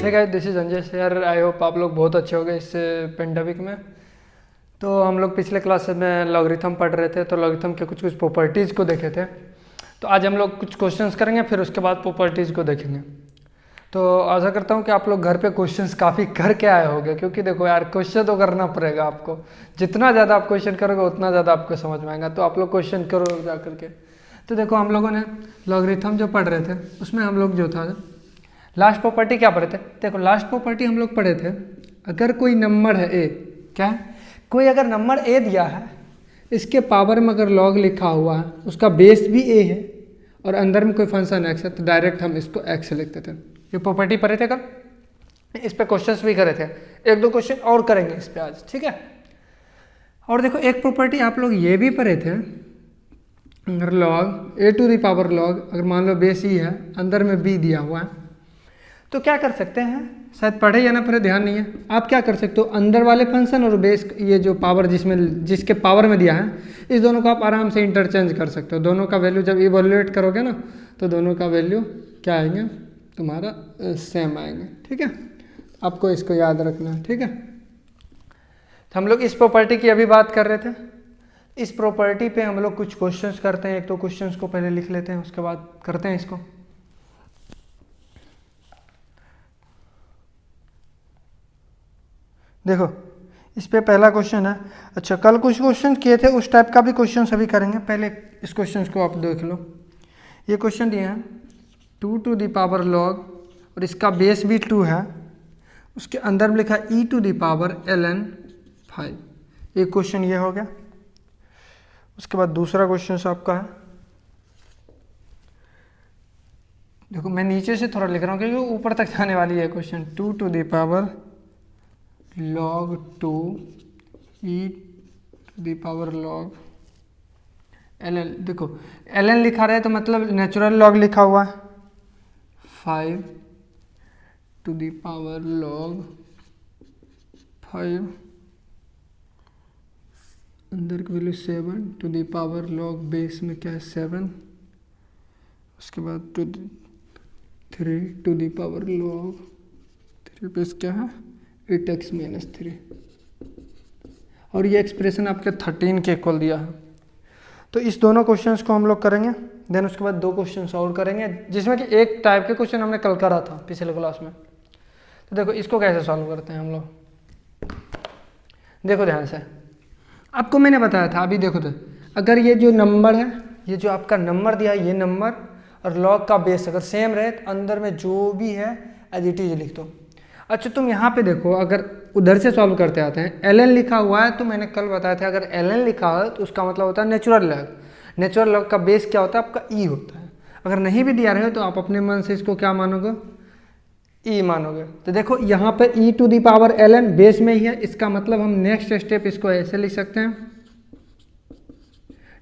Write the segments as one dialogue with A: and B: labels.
A: Hey guys, this is Anjay sir. I hope आप लोग बहुत अच्छे हो गए इस पेंडेमिक में। तो हम लोग पिछले क्लास में लॉगरिथम पढ़ रहे थे, तो लॉगरिथम के कुछ प्रॉपर्टीज़ को देखे थे। तो आज हम लोग कुछ क्वेश्चंस करेंगे, फिर उसके बाद प्रॉपर्टीज़ को देखेंगे। तो आशा करता हूँ कि आप लोग घर पे क्वेश्चंस काफ़ी करके आए होंगे, क्योंकि देखो यार, क्वेश्चन तो करना पड़ेगा आपको। जितना ज़्यादा आप क्वेश्चन करोगे उतना ज़्यादा आपको समझ में आएगा। तो आप लोग क्वेश्चन करो जा करके। तो देखो, हम लोगों ने लॉगरिथम जो पढ़ रहे थे उसमें हम लोग जो था लास्ट प्रॉपर्टी क्या पढ़े थे। देखो, लास्ट प्रॉपर्टी हम लोग पढ़े थे, अगर कोई नंबर है ए, क्या है, कोई अगर नंबर ए दिया है, इसके पावर में अगर लॉग लिखा हुआ है, उसका बेस भी ए है और अंदर में कोई फंक्शन एक्स है, तो डायरेक्ट हम इसको एक्स लिखते थे। ये प्रॉपर्टी पढ़े थे कल, इस पे क्वेश्चंस भी करे थे। एक दो क्वेश्चन और करेंगे इस पे आज, ठीक है। और देखो, एक प्रॉपर्टी आप लोग ये भी पढ़े थे, अगर log a to the power log, अगर मान लो बेस ई है, अंदर में बी दिया हुआ है, तो क्या कर सकते हैं, शायद पढ़े या ना पढ़े ध्यान नहीं है। आप क्या कर सकते हो, अंदर वाले फंक्शन और बेस, ये जो पावर जिसके पावर में दिया है, इस दोनों को आप आराम से इंटरचेंज कर सकते हो। दोनों का वैल्यू जब इवैल्यूएट करोगे ना, तो दोनों का वैल्यू क्या आएंगे, तुम्हारा सेम आएंगे, ठीक है। आपको इसको याद रखना है, ठीक है। तो हम लोग इस प्रॉपर्टी की अभी बात कर रहे थे। इस प्रॉपर्टी पे हम लोग कुछ क्वेश्चंस करते हैं। एक तो क्वेश्चंस को पहले लिख लेते हैं, उसके बाद करते हैं इसको। देखो, इस पे पहला क्वेश्चन है। अच्छा, कल कुछ क्वेश्चन किए थे, उस टाइप का भी क्वेश्चन अभी करेंगे। पहले इस क्वेश्चन को आप देख लो। ये क्वेश्चन दिए हैं 2 टू द पावर लॉग, और इसका बेस भी 2 है। उसके अंदर में लिखा e to the power ln 5। एक क्वेश्चन ये हो गया। उसके बाद दूसरा क्वेश्चन आपका है, देखो मैं नीचे से थोड़ा लिख रहा हूँ क्योंकि ऊपर तक जाने वाली है question. 2 to the power log 2 e to the power log ln। देखो, ln लिखा रहे तो मतलब नेचुरल लॉग लिखा हुआ है। 5 टू द पावर log 5, अंदर की value 7 to the power log base में क्या है 7। उसके बाद 3 to the power log 3 base क्या है 8x - 3, और ये एक्सप्रेशन आपके 13 के इक्वल दिया है। तो इस दोनों क्वेश्चंस को हम लोग करेंगे। देन उसके बाद दो क्वेश्चंस और करेंगे, जिसमें कि एक टाइप के क्वेश्चन हमने कल करा था पिछले क्लास में। तो देखो, इसको कैसे सॉल्व करते हैं हम लोग। देखो ध्यान से, आपको मैंने बताया था अभी। देखो, तो अगर ये जो नंबर है, ये जो आपका नंबर दिया है, ये नंबर और लॉग का बेस अगर सेम रहे, तो अंदर में जो भी है एज इट इज लिख दो। अच्छा, तुम यहाँ पे देखो, अगर उधर से सॉल्व करते आते हैं, ln लिखा हुआ है, तो मैंने कल बताया था अगर ln लिखा है तो उसका मतलब होता है नेचुरल लॉग। नेचुरल लॉग का बेस क्या होता है, आपका e होता है। अगर नहीं भी दिया रहे तो आप अपने मन से इसको क्या मानोगे, e मानोगे। तो देखो, यहाँ पे e to the power ln base में ही है, इसका मतलब हम नेक्स्ट स्टेप इसको ऐसे लिख सकते हैं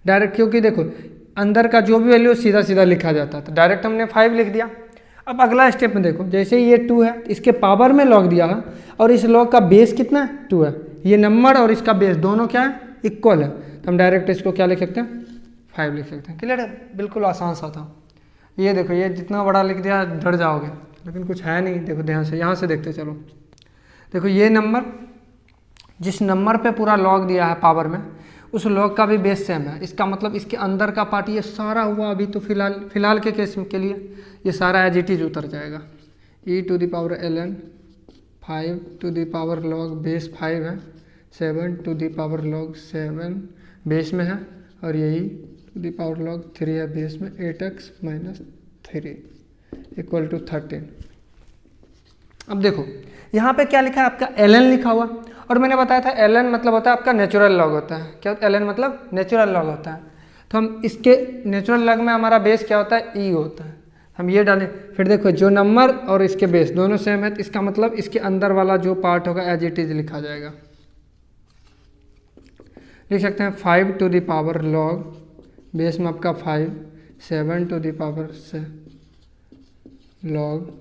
A: डायरेक्ट, क्योंकि देखो अंदर का जो भी वैल्यू सीधा सीधा लिखा जाता है। तो डायरेक्ट हमने 5 लिख दिया। अब अगला स्टेप में देखो, जैसे ये 2 है, इसके पावर में लॉग दिया है, और इस लॉग का बेस कितना है 2 है। ये नंबर और इसका बेस दोनों क्या है, इक्वल है। तो हम डायरेक्ट इसको क्या लिख सकते हैं, 5 लिख सकते हैं। क्लियर है, बिल्कुल आसान सा था। ये देखो, ये जितना बड़ा लिख दिया डर जाओगे, लेकिन कुछ है नहीं। देखो ध्यान से, यहाँ से देखते चलो। देखो, ये नंबर, जिस नंबर पे पूरा लॉग दिया है पावर में, उस लॉग का भी बेस सेम है। इसका मतलब इसके अंदर का पार्ट ये सारा हुआ अभी तो फिलहाल के केस के लिए ये सारा एज इट इज उतर जाएगा। e to the power ln 5 to the power log base 5 है, 7 to the power log 7 base में है, और यही टू द पावर log 3 है बेस में, 8x - 3 इक्वल टू 13। अब देखो, यहाँ पे क्या लिखा है, आपका ln लिखा हुआ, और मैंने बताया था ln मतलब होता है आपका नेचुरल लॉग होता है। क्या ln मतलब नेचुरल लॉग होता है। तो हम इसके नेचुरल लॉग में हमारा बेस क्या होता है, e होता है। हम ये डालें, फिर देखो जो नंबर और इसके बेस दोनों सेम है, तो इसका मतलब इसके अंदर वाला जो पार्ट होगा एज इट इज लिखा जाएगा। लिख सकते हैं 5 to the power log base में आपका 5, 7 टू द पावर से log।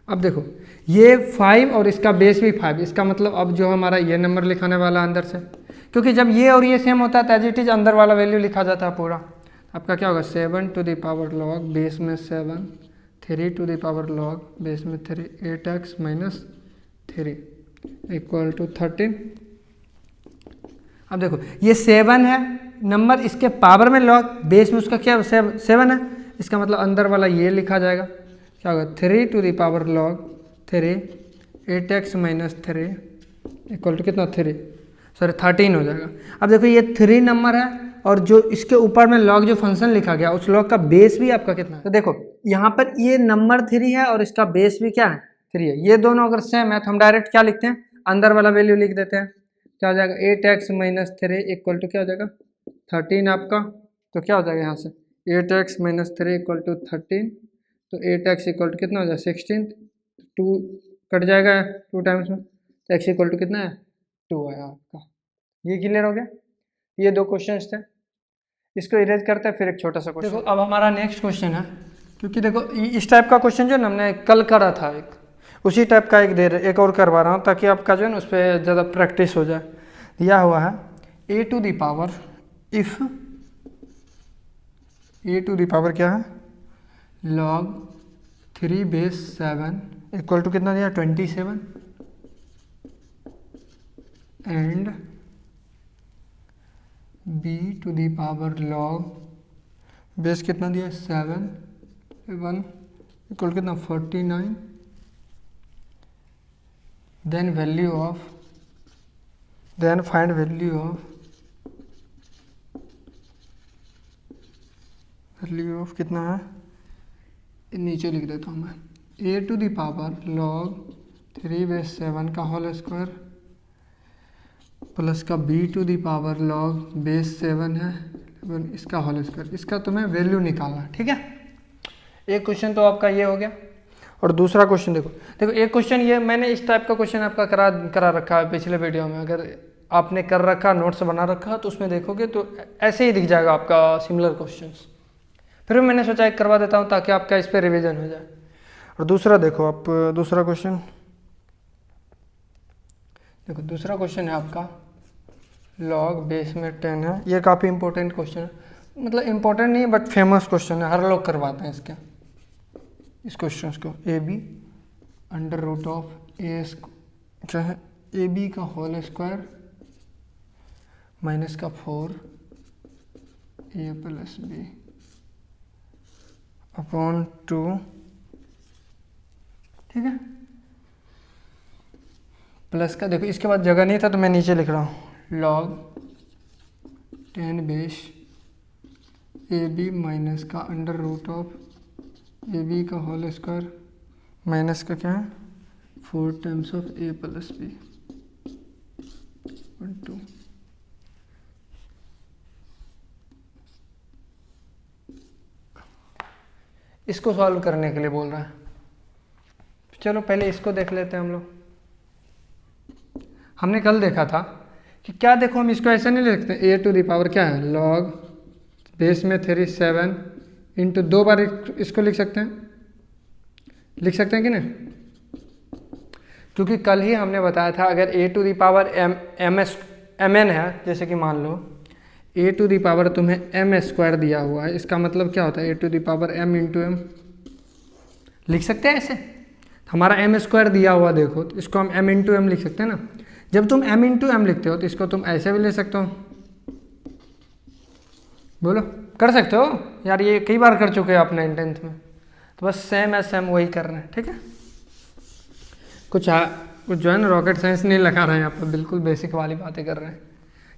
A: अब देखो, ये 5 और इसका बेस भी 5, इसका मतलब अब जो हमारा ये नंबर लिखाने वाला अंदर से, क्योंकि जब ये और ये सेम होता है तो एज इट इज अंदर वाला वैल्यू लिखा जाता है पूरा। आपका क्या होगा 7 to the power log base में 7, 3 to the power log base में 3, 8x माइनस 3 इक्वल टू 13। अब देखो ये 7 है नंबर, इसके पावर में लॉग, बेस में उसका क्या 7 है, इसका मतलब अंदर वाला ये लिखा जाएगा, क्या होगा 3 to the power log 3, 8x minus 3 equal to कितना 13 हो जाएगा। अब देखो ये 3 नंबर है और जो इसके ऊपर में लॉग जो फंक्शन लिखा गया उस लॉग का बेस भी आपका कितना है। तो देखो यहाँ पर ये नंबर 3 है और इसका बेस भी क्या है 3 है। ये दोनों अगर सेम है तो हम डायरेक्ट क्या लिखते हैं, अंदर वाला वैल्यू लिख देते हैं। क्या हो जाएगा 8x माइनस 3 इक्वल टू क्या हो जाएगा 13 आपका। तो क्या हो जाएगा यहाँ से 8x माइनस 3 इक्वल टू 13, तो 8x इक्वल टू कितना हो जाएगा 16, 2 कट जाएगा 2 टाइम्स में, तो x इक्वल टू कितना है 2 है आपका। ये क्लियर हो गया। ये 2 क्वेश्चंस थे, इसको इरेज करते हैं फिर एक छोटा सा क्वेश्चन। देखो अब हमारा नेक्स्ट क्वेश्चन है, क्योंकि देखो इस टाइप का क्वेश्चन जो हमने कल करा था एक, उसी टाइप का एक और करवा रहा हूँ ताकि आपका जो है ना उस पर ज़्यादा प्रैक्टिस हो जाए। दिया हुआ है a to the power if a to the power क्या है log 3 बेस 7 इक्वल टू कितना दिया 27 and b to the power log base कितना दिया 7 1 इक्वल कितना 49, देन फाइंड वैल्यू ऑफ कितना है, नीचे लिख देता हूँ मैं a to the power log 3 base 7 का होल स्क्वायर प्लस का b to the power log base 7 है इसका होल स्क्वायर, इसका तुम्हें वैल्यू निकालना है। ठीक है, एक क्वेश्चन तो आपका ये हो गया। और दूसरा क्वेश्चन देखो एक क्वेश्चन ये मैंने इस टाइप का क्वेश्चन आपका करा रखा है पिछले वीडियो में। अगर आपने कर रखा नोट्स बना रखा तो उसमें देखोगे तो ऐसे ही दिख जाएगा आपका सिमिलर क्वेश्चंस। फिर भी मैंने सोचा एक करवा देता हूँ ताकि आपका इस पर रिविजन हो जाए। और दूसरा देखो आप दूसरा क्वेश्चन है आपका लॉग बेस में 10 है। ये काफ़ी इंपॉर्टेंट क्वेश्चन है, मतलब इंपॉर्टेंट नहीं बट फेमस क्वेश्चन है, हर लोग करवाते हैं इस क्वेश्चन को। A b under root of a क्या है ए बी का होल स्क्वायर माइनस का 4 ए प्लस बी अपॉन 2। ठीक है, प्लस का देखो इसके बाद जगह नहीं था तो मैं नीचे लिख रहा हूँ log 10 base a b minus का under root of a B का होल स्क्वायर माइनस का क्या है 4 times of A plus b 2। इसको सॉल्व करने के लिए बोल रहा है। चलो पहले इसको देख लेते हैं हम लोग। हमने कल देखा था कि क्या, देखो हम इसको ऐसा नहीं लिख सकते a टू द पावर क्या है log बेस में 3 7 इंटू 2 बार इसको लिख सकते हैं कि नहीं, क्योंकि कल ही हमने बताया था अगर a to the power mn है, जैसे कि मान लो a टू द पावर तुम्हें m स्क्वायर दिया हुआ है, इसका मतलब क्या होता है a to the power m into m लिख सकते हैं ऐसे। हमारा m स्क्वायर दिया हुआ देखो तो इसको हम m इंटू m लिख सकते हैं ना। जब तुम m इंटू m लिखते हो तो इसको तुम ऐसे भी ले सकते हो, बोलो कर सकते हो यार, ये कई बार कर चुके हो आप 9th 10th में, तो बस सेम वही कर रहे हैं। ठीक है, कुछ जो है ना रॉकेट साइंस नहीं लगा रहे हैं यहाँ पर, बिल्कुल बेसिक वाली बातें कर रहे हैं।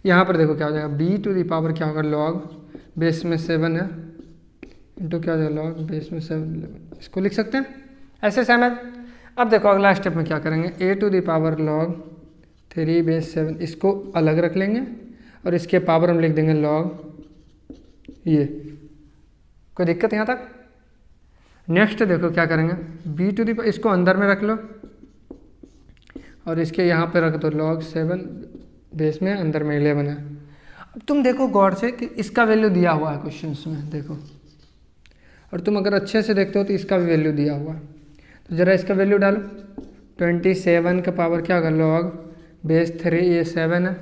A: यहाँ पर देखो क्या हो जाएगा b टू द पावर क्या होगा log बेस में 7 है इंटू क्या हो जाएगा log बेस में 7 11, इसको लिख सकते हैं ऐसे सेम है। अब देखो अगला स्टेप में क्या करेंगे a to the power log 3 base 7 इसको अलग रख लेंगे और इसके पावर हम लिख देंगे log ये। कोई दिक्कत यहाँ तक? नेक्स्ट देखो क्या करेंगे b टू द इसको अंदर में रख लो और इसके यहाँ पे रख दो log 7 बेस में अंदर में 11 है। अब तुम देखो गौर से कि इसका वैल्यू दिया हुआ है क्वेश्चंस में देखो, और तुम अगर अच्छे से देखते हो तो इसका भी वैल्यू दिया हुआ है। तो ज़रा इसका वैल्यू डालो 27 का पावर क्या होगा log बेस 3 ये 7 है,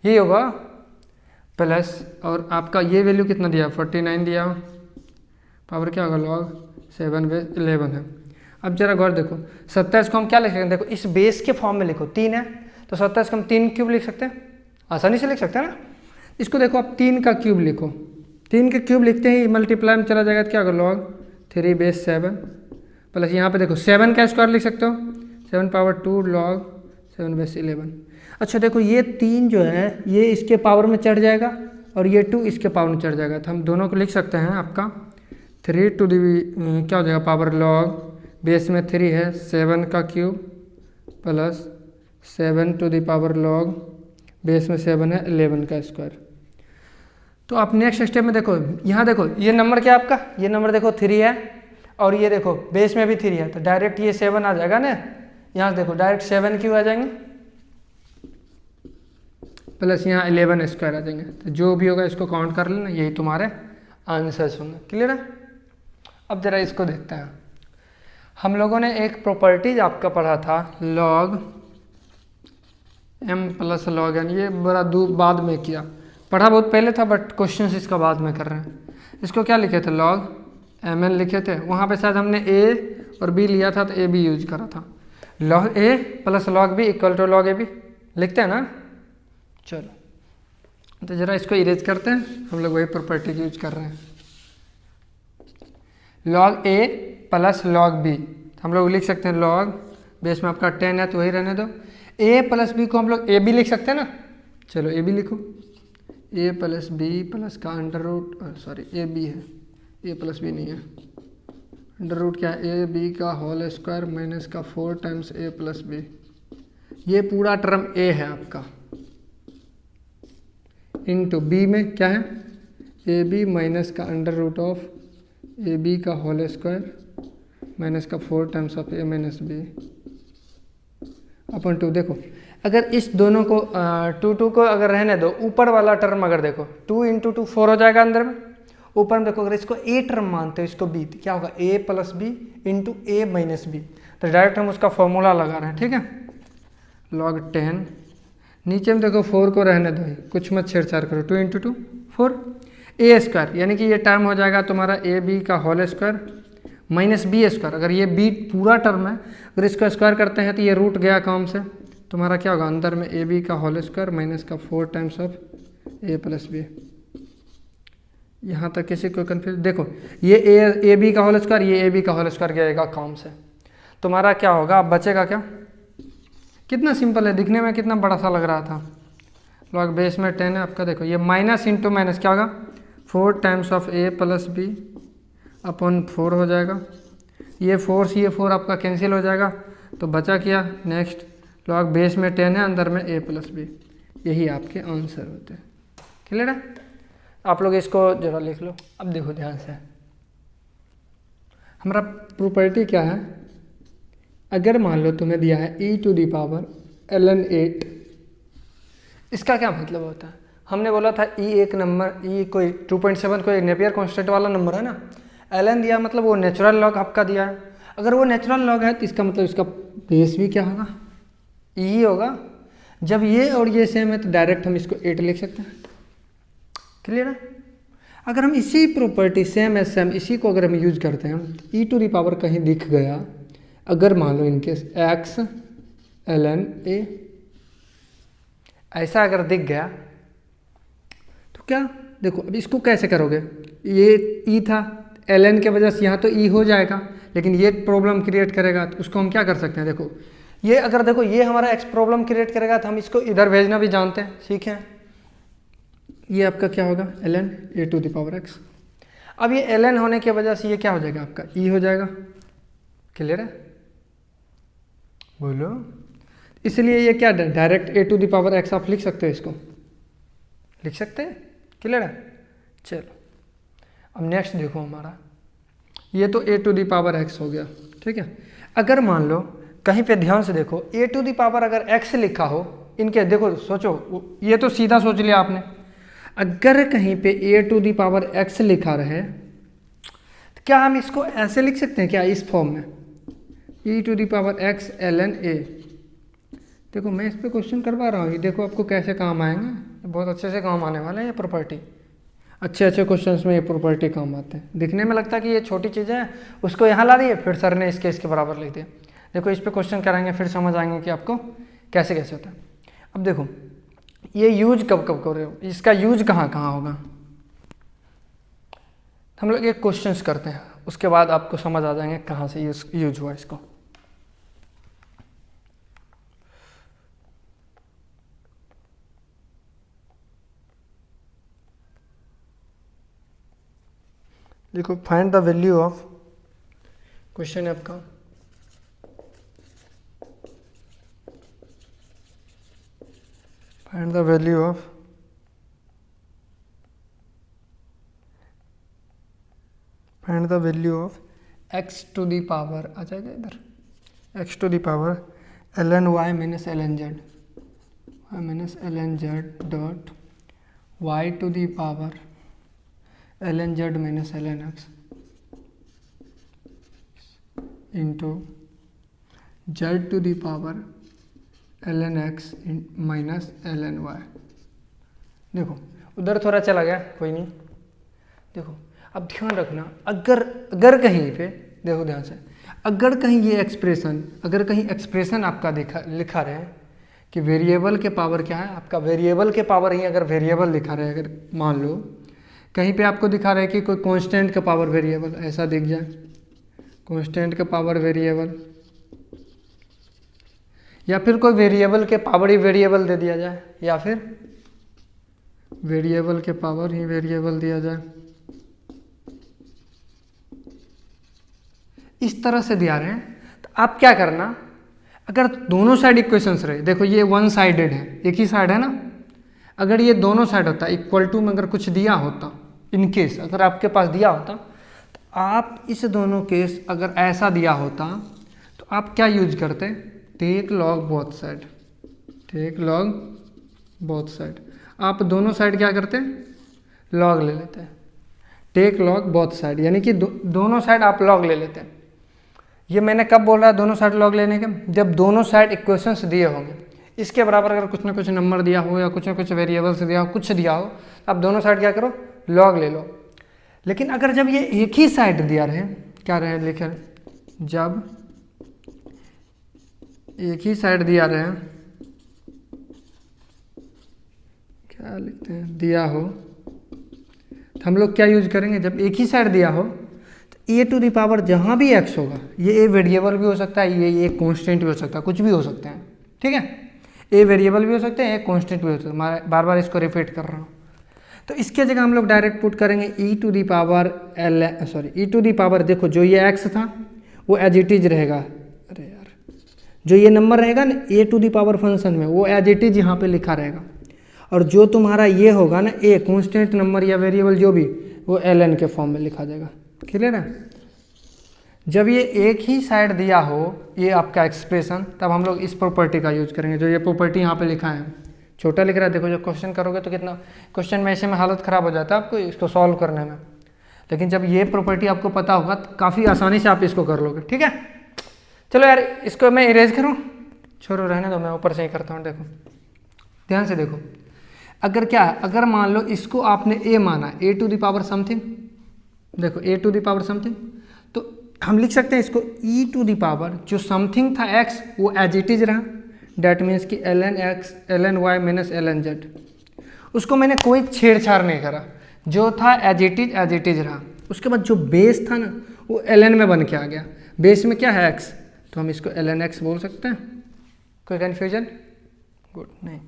A: यही होगा। प्लस और आपका ये वैल्यू कितना दिया 49 दिया, पावर क्या होगा log 7/11 है। अब जरा गौर देखो 27 को हम क्या लिख सकते हैं, देखो इस बेस के फॉर्म में लिखो 3 है तो 27 को हम 3 क्यूब लिख सकते हैं, आसानी से लिख सकते हैं ना। इसको देखो आप 3 का क्यूब लिखो, 3 के क्यूब लिखते ही मल्टीप्लाई में चला जाएगा तो क्या होगा log 3/7 प्लस यहाँ पे देखो 7 का स्क्वायर लिख सकते हो 7/2 log 7/11। अच्छा देखो ये 3 जो है ये इसके पावर में चढ़ जाएगा और ये 2 इसके पावर में चढ़ जाएगा, तो हम दोनों को लिख सकते हैं आपका 3 टू दी क्या हो जाएगा पावर log बेस में 3 है 7 का cube plus 7 to the power log base में 7 है 11 का स्क्वायर। तो आप नेक्स्ट स्टेप में देखो, यहाँ देखो ये नंबर क्या है आपका, ये नंबर देखो 3 है और ये देखो बेस में भी 3 है तो डायरेक्ट ये 7 आ जाएगा ना, यहाँ से देखो डायरेक्ट 7 क्यों आ जाएंगे प्लस यहाँ 11 स्क्वायर आ जाएंगे, तो जो भी होगा इसको काउंट कर लेना, यही तुम्हारे आंसर्स होंगे। क्लियर है। अब जरा इसको देखते हैं, हम लोगों ने एक प्रॉपर्टीज आपका पढ़ा था log m plus log n, ये बड़ा बाद में किया, पढ़ा बहुत पहले था बट क्वेश्चंस इसका बाद में कर रहे हैं। इसको क्या लिखे थे log mn लिखे थे, वहाँ पे शायद हमने a और b लिया था तो a b यूज करा था, log a plus log b equal to log a b लिखते हैं ना। चलो तो ज़रा इसको इरेज करते हैं, हम लोग वही प्रॉपर्टी यूज कर रहे हैं। log a plus log b हम लोग लिख सकते हैं log बेस में आपका 10 है तो वही रहने दो, a प्लस b को हम लोग a b लिख सकते हैं ना, चलो a b लिखो, a प्लस b प्लस का under root sorry a b है, a प्लस b नहीं है, अंडर रूट क्या है a b का होल स्क्वायर माइनस का 4 टाइम्स a प्लस b, ये पूरा टर्म a है आपका इनटू b में क्या है ए बी माइनस का under root of a B का होल स्क्वायर माइनस का 4 times of a minus b upon 2। देखो अगर इस दोनों को 2 को अगर रहने दो, ऊपर वाला टर्म अगर देखो 2 इंटू 2 4 हो जाएगा अंदर में, ऊपर में देखो अगर इसको a टर्म मानते हो इसको b, क्या होगा a plus B into A minus B, तो डायरेक्ट हम उसका फॉर्मूला लगा रहे हैं। ठीक है, log 10 नीचे में देखो 4 को रहने दो, कुछ मत छेड़छाड़ करो, 2 इंटू 2 4 ए स्क्वायर, यानी कि ये टर्म हो जाएगा तुम्हारा ए बी का whole square minus B square, अगर ये बी पूरा टर्म है अगर इसका स्क्वायर करते हैं तो ये रूट गया काम से, तुम्हारा क्या होगा अंदर में ए बी का होल स्क्वायर माइनस का 4 times of A plus B. यहाँ तक किसी को कन्फ्यूज, देखो ये ए बी का होल स्क्वायर, ये ए बी का होल स्क्वायर गएगा काम से, तुम्हारा क्या होगा अब बचेगा क्या, कितना सिंपल है, दिखने में कितना बड़ा सा लग रहा था, log बेस में 10 है आपका, देखो ये माइनस इंटू माइनस क्या होगा 4 times of A plus B upon 4 हो जाएगा, ये 4 से ये 4 आपका कैंसिल हो जाएगा, तो बचा क्या नेक्स्ट log बेस में 10 है अंदर में ए प्लस बी, यही आपके आंसर होते हैं। क्लियर है, आप लोग इसको जरा लिख लो। अब देखो ध्यान से, हमारा प्रॉपर्टी क्या है, अगर मान लो तुम्हें दिया है e to the power ln 8, इसका क्या मतलब होता है, हमने बोला था e एक नंबर e कोई 2.7 कोई नेपियर कांस्टेंट वाला नंबर है ना, ln दिया मतलब वो नेचुरल लॉग आपका दिया है, अगर वो नेचुरल लॉग है तो इसका मतलब इसका बेस भी क्या होगा e ही होगा, जब ये और ये सेम है तो डायरेक्ट हम इसको 8 लिख सकते हैं। क्लियर है, अगर हम इसी प्रॉपर्टी सेम एज सेम इसी को अगर हम यूज करते हैं, e टू दी पावर कहीं दिख गया, अगर मान लो इनकेस x ln a ऐसा अगर दिख गया तो क्या, देखो अब इसको कैसे करोगे, ये e था ln के वजह से यहाँ तो e हो जाएगा, लेकिन ये प्रॉब्लम क्रिएट करेगा, तो उसको हम क्या कर सकते हैं, देखो ये अगर देखो ये हमारा x प्रॉब्लम क्रिएट करेगा तो हम इसको इधर भेजना भी जानते हैं, सीखे हैं, ये आपका क्या होगा ln a to the power x। अब ये ln होने की वजह से ये क्या हो जाएगा आपका e हो जाएगा। क्लियर है, बोलो, इसलिए ये क्या direct a to the power x आप लिख सकते हो, इसको लिख सकते हैं। क्लियर है, चलो अब नेक्स्ट देखो हमारा, ये तो a to the power x हो गया। ठीक है, अगर मान लो कहीं पे ध्यान से देखो a टू द पावर अगर x लिखा हो, इनके देखो सोचो, ये तो सीधा सोच लिया आपने, अगर कहीं पे a to the power x लिखा रहे तो क्या हम इसको ऐसे लिख सकते हैं क्या, इस फॉर्म में e to the power x ln a। देखो मैं इस पे क्वेश्चन करवा रहा हूँ, ये देखो आपको कैसे काम आएंगे, बहुत अच्छे से काम आने वाला है ये प्रॉपर्टी। अच्छे अच्छे क्वेश्चंस में ये प्रॉपर्टी काम आते हैं। दिखने में लगता है कि ये छोटी चीज़ें हैं, उसको यहाँ ला दिए, फिर सर ने इसके बराबर लिख दिया। देखो इस पे क्वेश्चन कराएंगे, फिर समझ आएंगे कि आपको कैसे कैसे होता है। अब देखो ये यूज कब कब कर रहे हो, इसका यूज कहाँ कहाँ होगा, हम लोग एक क्वेश्चंस करते हैं, उसके बाद आपको समझ आ जाएंगे कहाँ से यूज हुआ इसको। देखो find the value of, question है आपका, find the value of x to the power, आ जाएगा इधर, x to the power ln y minus ln z, y minus ln z dot y to the power ln z minus ln x into z to the power ln x minus ln y। देखो उधर थोड़ा चला गया, कोई नहीं। देखो अब ध्यान रखना, अगर कहीं पे देखो ध्यान से, अगर कहीं ये एक्सप्रेशन, अगर कहीं एक्सप्रेशन आपका लिखा रहे कि वेरिएबल के पावर क्या है, आपका वेरिएबल के पावर ही अगर वेरिएबल लिखा रहे, अगर मान लो कहीं पे आपको दिखा रहा है कि कोई कांस्टेंट का पावर वेरिएबल, ऐसा दिख जाए कांस्टेंट का पावर वेरिएबल, या फिर कोई वेरिएबल के पावर ही वेरिएबल दे दिया जाए, या फिर वेरिएबल के पावर ही वेरिएबल दिया जाए, इस तरह से दिया रहे हैं, तो आप क्या करना, अगर दोनों साइड इक्वेशंस रहे, देखो ये वन साइडेड है, एक ही साइड है ना, अगर ये दोनों साइड होता इक्वल टू में, अगर कुछ दिया होता, इन केस अगर आपके पास दिया होता, तो आप इस दोनों केस अगर ऐसा दिया होता तो आप क्या यूज करते, take log both side, take log both side, आप दोनों साइड क्या करते, लॉग ले लेते हैं, टेक लॉग बोथ साइड, यानी कि दोनों साइड आप लॉग ले लेते हैं। ये मैंने कब बोल रहा है दोनों साइड लॉग लेने के, जब दोनों साइड इक्वेशंस दिए होंगे, इसके बराबर अगर कुछ ना कुछ नंबर दिया हो या कुछ ना कुछ वेरिएबल्स दिया हो, कुछ दिया हो, आप दोनों साइड क्या करो, लॉग ले लो। लेकिन अगर जब ये एक ही साइड दिया रहे, क्या रहे लिखे, जब एक ही साइड दिया रहे, क्या लिखते हैं, दिया हो, तो हम लोग क्या यूज करेंगे, जब एक ही साइड दिया हो तो ए टू दी पावर जहाँ भी एक्स होगा, ये ए वेरिएबल भी हो सकता है, ये कॉन्स्टेंट भी हो सकता है, कुछ भी हो सकते हैं, ठीक है, ए वेरिएबल भी हो सकते हैं, ए कॉन्स्टेंट भी हो सकते हैं, मैं बार बार इसको रिपीट कर रहा हूँ। तो इसके जगह हम लोग डायरेक्ट पुट करेंगे e to the power e to the power, देखो जो ये एक्स था वो एज इट इज रहेगा, अरे यार जो ये नंबर रहेगा ना ए टू दी पावर फंक्शन में, वो एज इट इज यहाँ पे लिखा रहेगा, और जो तुम्हारा ये होगा ना ए कॉन्स्टेंट नंबर या वेरिएबल जो भी, वो ln के फॉर्म में लिखा जाएगा। क्लियर है, जब ये एक ही साइड दिया हो ये आपका एक्सप्रेशन, तब हम लोग इस प्रॉपर्टी का यूज करेंगे, जो ये प्रॉपर्टी यहाँ पे लिखा है, छोटा लिख रहा है, देखो जब क्वेश्चन करोगे तो कितना, क्वेश्चन में ऐसे में हालत ख़राब हो जाता है आपको इसको सॉल्व करने में, लेकिन जब ये प्रॉपर्टी आपको पता होगा तो काफ़ी आसानी से आप इसको कर लोगे। ठीक है, चलो यार इसको मैं इरेज करूँ, छोड़ो रहने दो, मैं ऊपर से ही करता हूँ। देखो ध्यान से देखो, अगर क्या है, अगर मान लो इसको आपने ए माना, ए टू द पावर समथिंग, देखो ए टू द पावर समथिंग, तो हम लिख सकते हैं इसको ई टू द पावर जो समथिंग था एक्स वो एज इट इज रहा, डैट मीन्स कि ln x ln y minus ln z, उसको मैंने कोई छेड़छाड़ नहीं करा, जो था एज इट इज रहा। उसके बाद जो बेस था ना वो ln में बन के आ गया, बेस में क्या है x, तो हम इसको ln x बोल सकते हैं। कोई कन्फ्यूजन? गुड, नहीं।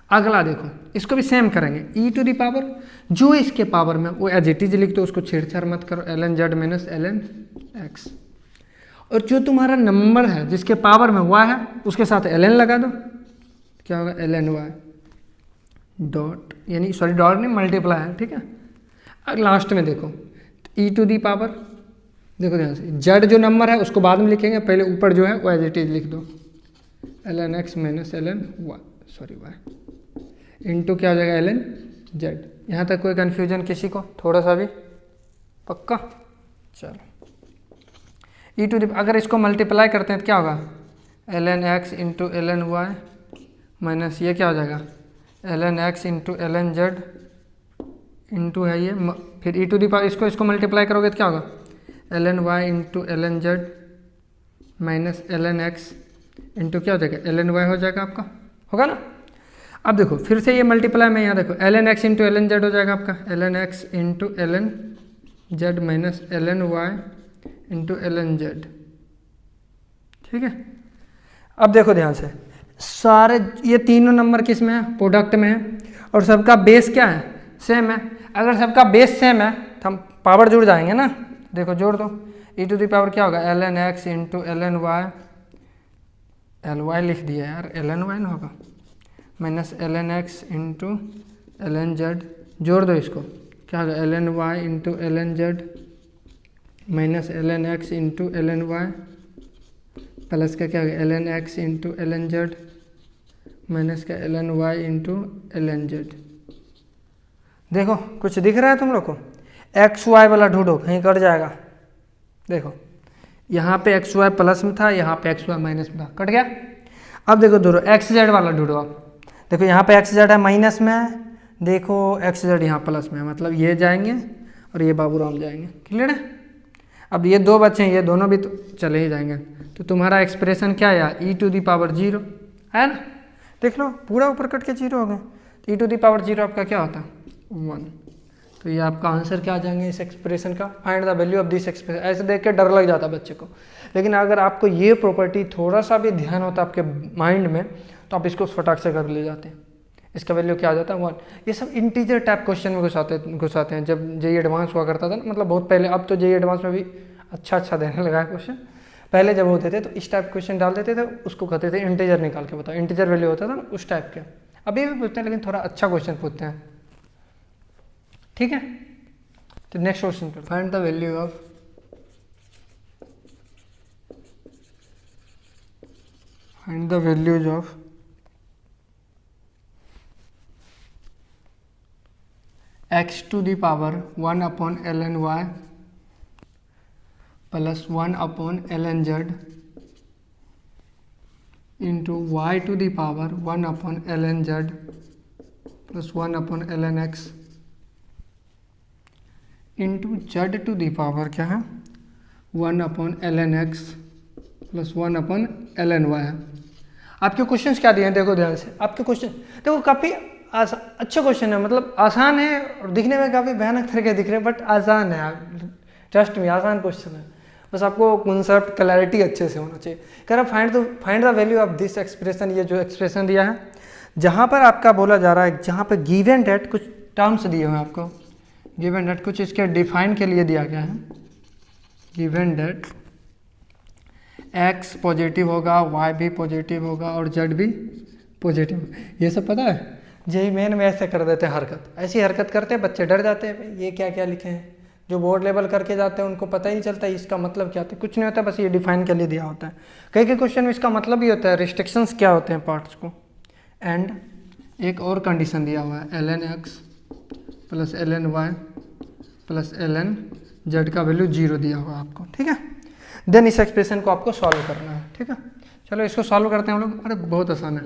A: अगला देखो, इसको भी सेम करेंगे, ई टू दी पावर जो इसके पावर में वो एज इट इज लिख दो, उसको छेड़छाड़ मत करो, ln z minus ln x, और जो तुम्हारा नंबर है जिसके पावर में y है उसके साथ ln लगा दो, क्या होगा ln y डॉट, यानी सॉरी डॉट नहीं मल्टीप्लाई है, ठीक है। अब लास्ट में देखो ई टू दी पावर, देखो ध्यान से, z जो नंबर है उसको बाद में लिखेंगे, पहले ऊपर जो है वो एज इट इज लिख दो, ln x minus ln y, sorry y into क्या हो जाएगा ln z। यहाँ तक कोई कन्फ्यूजन किसी को थोड़ा सा भी? पक्का? चलो ई टू दी, अगर इसको मल्टीप्लाई करते हैं तो क्या होगा, ln x into ln y minus ये क्या हो जाएगा L N x into L N Z into है ये फिर ई टू दी पावर इसको मल्टीप्लाई करोगे तो क्या होगा, L N Y into L N Z minus L N x into क्या हो जाएगा, एल एन वाई हो जाएगा आपका, होगा ना। अब देखो फिर से ये मल्टीप्लाई में यहाँ देखो L N x into L N Z हो जाएगा आपका, L N x into L N Z minus L N Y into L N Z. ठीक है, अब देखो ध्यान से, सारे ये तीनों नंबर किस में है, प्रोडक्ट में है, और सबका बेस क्या है, सेम है। अगर सबका बेस सेम है तो हम पावर जुड़ जाएंगे ना, देखो जोड़ दो, ई टू दी पावर क्या होगा, L N x into L N y, l y लिख दिया यार, एल एन वाई ना होगा, minus L N x into L N z, जोड़ दो इसको, क्या होगा, L N Y into L N Z minus L N x into L N Y plus का क्या होगा, L N x into L N Z minus का l N Y into L N z. देखो कुछ दिख रहा है तुम लोग को, एक्स वाई वाला ढूंढो कहीं कट जाएगा, देखो यहाँ पे एक्स वाई प्लस में था, यहाँ पे एक्स वाई माइनस में था, कट गया। अब देखो ढूंढो एक्स जेड वाला ढूंढो आप, देखो यहाँ पे एक्स जेड है माइनस में, देखो एक्स जेड यहाँ प्लस में है, मतलब ये जाएंगे और ये बाबूराम जाएंगे, क्लियर है। अब ये दो बच्चे हैं, ये दोनों भी तो चले ही जाएंगे, तो तुम्हारा एक्सप्रेशन क्या है, ई टू दी पावर जीरो है ना, देख लो पूरा ऊपर कट के जीरो हो गए, तो ई टू दी पावर जीरो आपका क्या होता है, 1। तो ये आपका आंसर क्या आ जाएंगे इस एक्सप्रेशन का, find the value of this expression. ऐसे देख के डर लग जाता है बच्चे को, लेकिन अगर आपको ये प्रॉपर्टी थोड़ा सा भी ध्यान होता है आपके माइंड में, तो आप इसको फटाक से कर ले जाते हैं। इसका वैल्यू क्या आ जाता है, 1। ये सब इंटीजर टाइप क्वेश्चन में घुसाते हैं। जब जेई एडवांस हुआ करता था ना, मतलब बहुत पहले, अब तो जेई एडवांस में भी अच्छा देने लगा है क्वेश्चन, पहले जब होते थे तो इस टाइप क्वेश्चन डाल देते थे, उसको कहते थे इंटीजर निकाल के बताओ, इंटीजर वैल्यू होता था ना उस टाइप के। अभी भी पूछते हैं लेकिन थोड़ा अच्छा क्वेश्चन पूछते हैं, ठीक है। तो नेक्स्ट क्वेश्चन पर find the value of X to the power 1 upon L N Y plus 1 upon L N Z into Y to the power 1 upon L N Z plus 1 upon L N x into Z to the power क्या है, 1 upon L N X plus 1 upon L N Y है। आपके questions क्या दिए हैं, देखो ध्यान से, आपके क्वेश्चन देखो काफ़ी अच्छा क्वेश्चन है, मतलब आसान है और दिखने में काफ़ी भयानक तरीके दिख रहे हैं, बट आसान है, ट्रस्ट में आसान क्वेश्चन है, बस आपको कॉन्सेप्ट क्लैरिटी अच्छे से होना चाहिए। कह रहा find the value of this expression, ये जो एक्सप्रेशन दिया है, जहाँ पर आपका बोला जा रहा है, जहाँ पर गिवन डेट कुछ टर्म्स दिए हुए हैं आपको, गिवन डेट कुछ इसके डिफाइन के लिए दिया गया है, गिवन डेट एक्स पॉजिटिव होगा, वाई भी पॉजिटिव होगा और जेड भी पॉजिटिव। ये सब पता है, जेई मेन में ऐसे कर देते हैं हरकत, ऐसी हरकत करते हैं बच्चे डर जाते हैं, ये क्या क्या लिखे हैं, जो बोर्ड लेवल करके जाते हैं उनको पता ही नहीं चलता इसका मतलब क्या होता है, कुछ नहीं होता, बस ये डिफाइन के लिए दिया होता है। कई कई क्वेश्चन में इसका मतलब ही होता है रिस्ट्रिक्शंस क्या होते हैं पार्ट्स को, एंड एक और कंडीशन दिया हुआ है, L N X plus L N Y plus L N Z का वैल्यू 0 दिया हुआ है आपको, ठीक है। देन इस एक्सप्रेशन को आपको सॉल्व करना है, ठीक है। चलो इसको सॉल्व करते हैं हम लोग। अरे बहुत आसान है,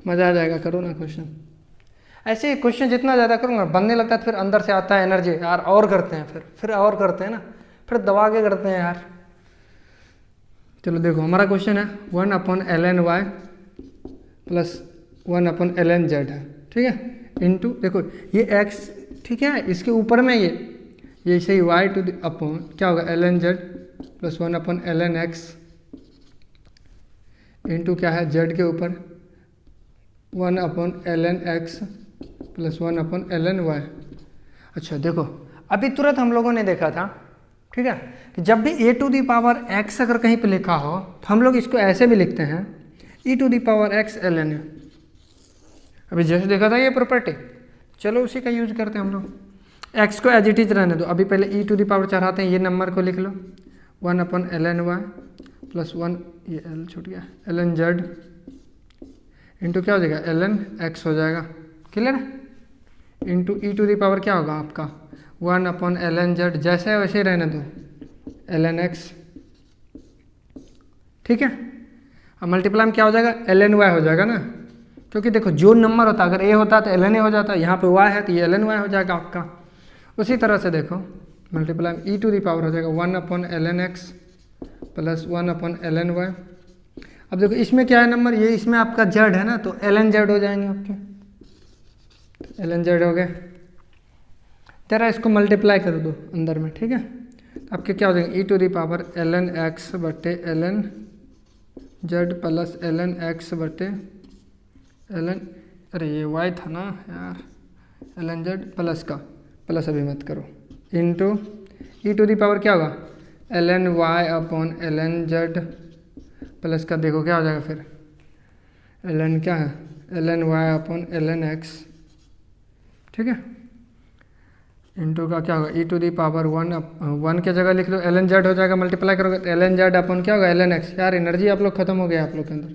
A: मज़ा आ जाएगा, करो ना क्वेश्चन। ऐसे क्वेश्चन जितना ज़्यादा करूँगा बनने लगता है, फिर अंदर से आता है एनर्जी, यार और करते हैं, फिर और करते हैं ना, फिर दबा के करते हैं यार। चलो देखो हमारा क्वेश्चन है 1 upon L N Y plus 1 upon L N Z है, ठीक है, इंटू देखो ये एक्स, ठीक है, इसके ऊपर में ये सही वाई टू द अपॉन क्या होगा, L N Z plus 1 upon L N x into क्या है, जेड के ऊपर 1 upon L N X plus 1 upon L N Y. अच्छा देखो अभी तुरंत हम लोगों ने देखा था, ठीक है, कि जब भी ए टू दी पावर एक्स अगर कहीं पे लिखा हो तो हम लोग इसको ऐसे भी लिखते हैं, e to the power x l n. अभी जैसे देखा था ये प्रॉपर्टी, चलो उसी का यूज करते हैं हम लोग। एक्स को एज इट इज रहने दो, अभी पहले ई टू दी पावर चढ़ाते हैं, ये नंबर को लिख लो 1 upon L N Y plus 1, ये एल छूट गया, एल एन जेड इंटू क्या हो जाएगा, एल एन एक्स हो जाएगा, क्लियर है, into E to the power क्या होगा आपका 1 अपॉन एल एन जेड, जैसे है वैसे ही रहने दो, एल एन एक्स, ठीक है। अब मल्टीप्लाई में क्या हो जाएगा, एल एन वाई हो जाएगा ना, क्योंकि देखो जो नंबर होता अगर ए होता तो ln ए हो जाता, यहाँ पे y है तो ये ln y हो जाएगा आपका। उसी तरह से देखो multiply E to the power हो जाएगा 1/ln x plus 1/ln y। अब देखो इसमें क्या है नंबर, ये इसमें आपका जेड है ना, तो ln z हो जाएंगे आपके, ln z हो गए। तेरा इसको मल्टीप्लाई कर दो अंदर में, ठीक है, तो आपके क्या हो जाएंगे e to the power ln x बटे ln z plus ln x बटे ln, अरे ये y था ना यार, ln z प्लस का प्लस अभी मत करो, into E to the power क्या होगा ln y upon ln z plus का, देखो क्या हो जाएगा फिर ln क्या है ln y upon ln x, ठीक है, इंटू का क्या होगा ई टू दी पावर 1 के जगह लिख लो ln z हो जाएगा, मल्टीप्लाई करोगे तो ln z अपॉन क्या होगा ln x। यार एनर्जी आप लोग खत्म हो गया आप लोग के अंदर,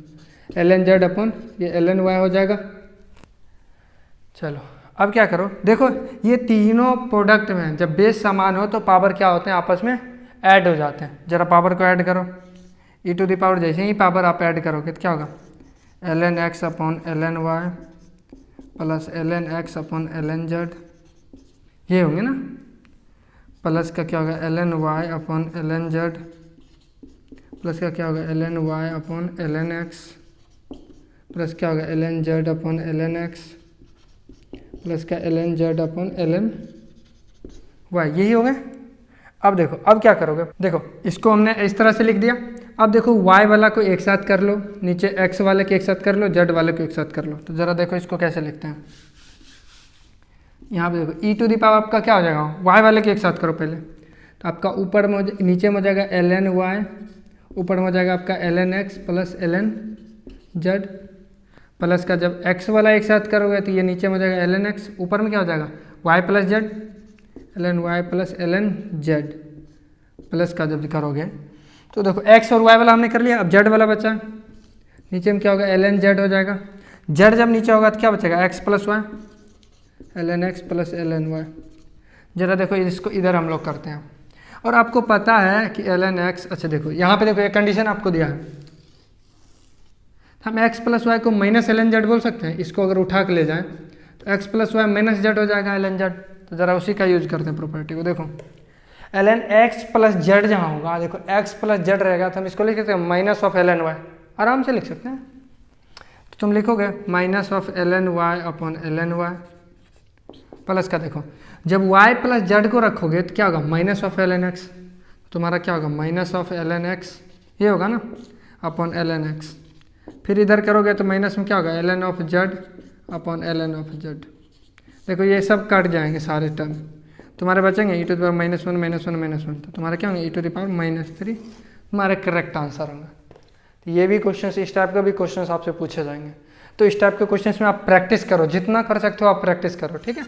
A: ln z अपॉन ये ln y हो जाएगा। चलो अब क्या करो, देखो ये तीनों प्रोडक्ट में जब बेस समान हो तो पावर क्या होते हैं आपस में ऐड हो जाते हैं। जरा पावर को ऐड करो, ई टू दी पावर जैसे ही पावर आप ऐड करोगे तो क्या होगा ln x upon ln y plus ln x upon ln z, ये होंगे ना, प्लस का क्या होगा ln y upon ln z plus का क्या होगा ln y upon ln x plus क्या होगा ln z upon ln x plus का ln z upon ln y, यही हो गया। अब देखो अब क्या करोगे, देखो इसको हमने इस तरह से लिख दिया। अब देखो y वाला को एक साथ कर लो, नीचे x वाले के एक साथ कर लो, z वाले को एक साथ कर लो। तो ज़रा देखो इसको कैसे लिखते हैं, यहाँ पे देखो ई टू दी पावर आपका क्या हो जाएगा y वाले के एक साथ करो पहले, तो आपका ऊपर में नीचे में हो जाएगा ln y, ऊपर में हो जाएगा आपका ln x plus ln z plus का जब x वाला एक साथ करोगे तो ये नीचे में हो जाएगा ln x, ऊपर में क्या हो जाएगा y plus z ln y plus ln z plus का जब करोगे तो देखो x और y वाला हमने कर लिया। अब z वाला बचा, नीचे में क्या होगा ln z हो जाएगा, z जब नीचे होगा तो क्या बचेगा x plus y ln x plus ln y। जरा देखो इसको इधर हम लोग करते हैं, और आपको पता है कि ln x, अच्छा देखो यहाँ पे देखो एक कंडीशन आपको दिया है, हम x प्लस वाई को माइनस ln z बोल सकते हैं। इसको अगर उठा के ले जाएं तो x plus Y minus z हो जाएगा ln z। तो ज़रा उसी का यूज करते हैं प्रॉपर्टी को, देखो ln x प्लस z जहाँ होगा, देखो x प्लस z रहेगा तो हम इसको लिख सकते हैं माइनस ऑफ ln y, आराम से लिख सकते हैं। तो तुम लिखोगे minus of ln y upon ln y plus का, देखो जब y प्लस z को रखोगे तो क्या होगा माइनस ऑफ ln x, तुम्हारा क्या होगा माइनस ऑफ ln x, ये होगा ना अपॉन ln x। फिर इधर करोगे तो माइनस में क्या होगा ln of z upon ln of z। देखो ये सब कट जाएंगे सारे टर्म, तुम्हारे बचेंगे ई टू द पावर -1 -1 -1, तो तुम्हारा क्या होंगे ई टू द पावर -3, तुम्हारा करेक्ट आंसर होंगे। तो ये भी क्वेश्चन, इस टाइप का भी क्वेश्चन आपसे पूछे जाएंगे। तो इस टाइप के क्वेश्चन में आप प्रैक्टिस करो, जितना कर सकते हो आप प्रैक्टिस करो, ठीक है।